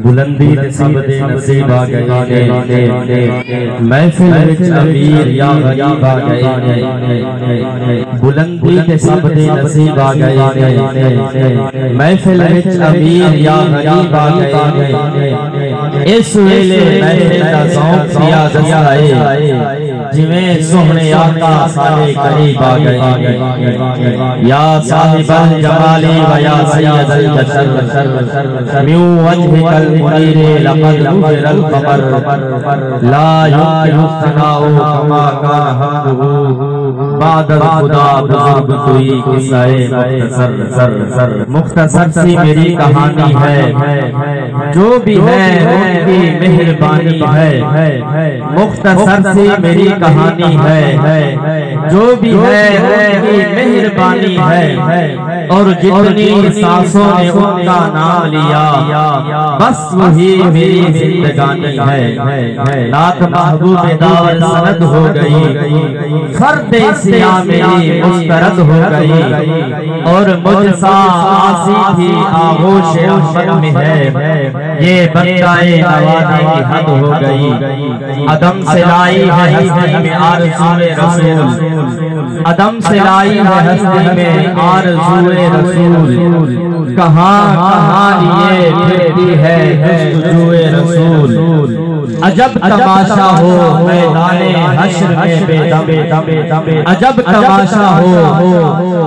बुलंदी ते सब दे नसीब आ गए ने महफिल विच अमीर या गरीब आ गए ने बुलंदी ते सब दे नसीब आ गए ने महफिल विच अमीर या गरीब आ गए ने इस वेले महफिल दा ज़ौक़ पिया दसाए जिवें सोहणे आका साडे करीब आ गए या साहिबल जमाली व या सय्यदल बशर म्यू वजहिकल मुनीरे लक़द नुज़िरल क़मर ला युमकिनु सनाउ कमा कान हमदुहु बादल खुदा बुजुर्ग कोई किस्सा मुख्तसर सी मेरी कहानी है जो भी है उनकी मेहरबानी है मुख्तसर सी मेरी कहानी है जो भी है उनकी मेहरबानी है और जितनी सांसों ने उनका नाम लिया बस वही मेरी जिंदगानी है नात महबूब दावत सनद हो गई फर्द सिया मेरी मुस्तरद हो गई और मुझसा आसी थी आगोश अहमद में है ये बंदाए नवाज़ी की हद हो गई अदम से लाई है हस्ती में आरज़ूए रसूल अदम से लाई है हस्ती में आरज़ूए रसूल कहाँ कहाँ लिए फिरती है जुस्तुजूए रसूल अजब तमाशा हो मैदाने हश्र में बेदम अजब तमाशा हो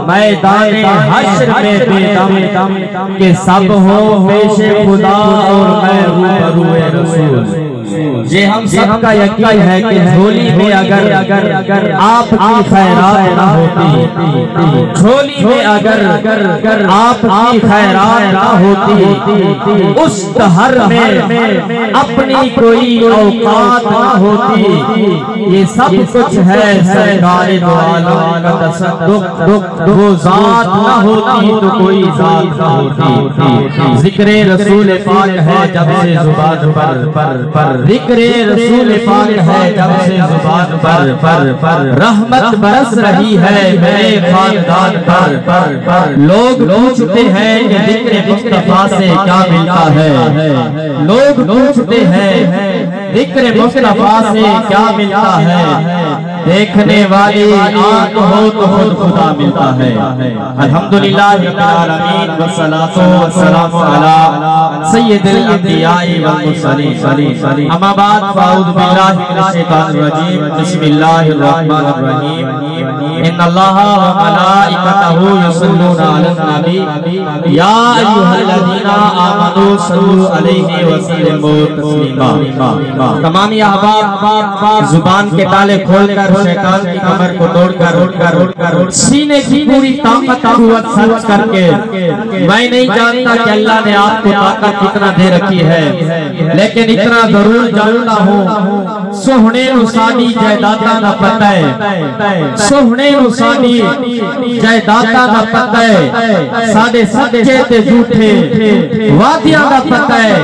मैदाने हश्र में बेदम के सब हो पेशे खुदा और मैं रूबरूए रसूल ये हम सबका यकीन है कि झोली में अगर आपकी खैरात ना होती झोली में अगर आपकी खैरात ना होती उस दहर में अपनी कोई औकात ना होती ये सब कुछ है सरकारे दो आलम का तसद्दुक़ वो जात ना होती तो कोई जात ना होती जिक्रे रसूल पाक है जब से जुबान पर जिक्रे रसूल पाक है जब से जुबान पर रहमत बरस रही है मेरे खानदान पर लोग पूछते हैं कि जिक्रे मुस्तफा से क्या मिलता है लोग पूछते हैं जिक्रे मुस्तफा से क्या मिलता है देखने वाली आंख हो तो खुद खुदा मिलता है अल्हम्दुलिल्लाह रब्बिल आलमीन वस्सलातु वस्सलामु अला सय्यिदिल अंबिया वल मुरसलीन अम्मा बाद फ़अऊज़ु बिल्लाहि मिनश शैतानिर रजीम बिस्मिल्लाहिर रहमानिर रहीम इन्नल्लाहा व मलाइकतहु युसल्लूना अलन नबी या अय्युहल्लज़ीना आमनू सल्लु अलैहि व सल्लिमू तस्लीमा तमाम अहबाब जुबान के ताले खोलकर शैतान की कमर को तोड़कर सीने की पूरी ताकत कुव्वत खर्च करके मैं नहीं जानता कि अल्लाह ने आपको ताकत कितना दे रखी है लेकिन इतना जरूर जानता हूँ सोहने साडी जयदाता ना पता है सोहने साडी जयदाता ना पता है साडे सच्चे ते झूठे वादियां दा पता है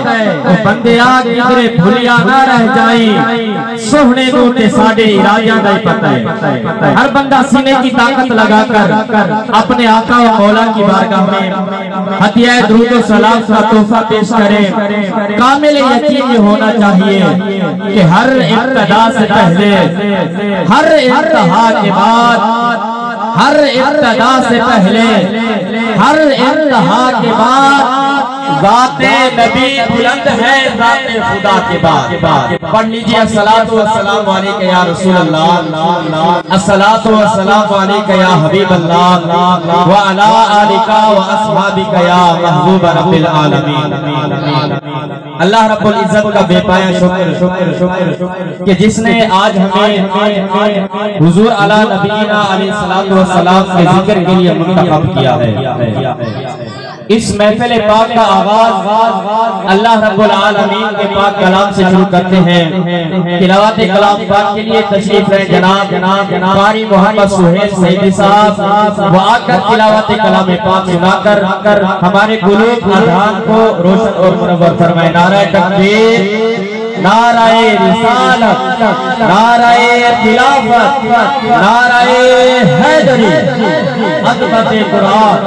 ओ बंदिया किधरे भुलिया ना रह जाए सोहने ते साडे इरादियां दा पता है हर बंदा सीने की ताकत लगाकर अपने आका व मौला की बारगाह में हदिया दुरूद व सलाम का तोहफा पेश करे कामिल यकीन ये होना चाहिए कि हर इब्तिदा से पहले हर इंतहा के बाद हर इब्तिदा से पहले हर इंतहा के बाद ज़ाते नबी बुलंद है ज़ाते खुदा के बाद पढ़ लीजिए अस्सलातु वस्सलामु अलैका या रसूल अल्लाह अस्सलातु वस्सलामु अलैका या हबीब अल्लाह व अला आलिका व अस्हाबिका या महबूब रब्बिल आलमीन अल्लाह रब्बुल इज्जत का बेपाया शुक्र कि जिसने आज हमें हुजूर अला नबीना अलैहिस्सलातु वस्सलाम के जिक्र के लिए मुंतखब किया है। इस महफिल पाक का आगाज अल्लाह रब्बुल आलमीन के पाक कलाम से शुरू करते हैं। तिलावत कलाम पाक के लिए तशरीफ रहे जनाब कारी मोहम्मद सुहेल सईदी साहब वो आकर तिलावत कलाम पाक सुनाकर हमारे कुलूब अज़हान को रोशन और मुनव्वर फरमाए। नारे तकबीर, नाराए रिसालत, नाराए खिलाफत, नाराए हैदरी, अज़मत कुरान।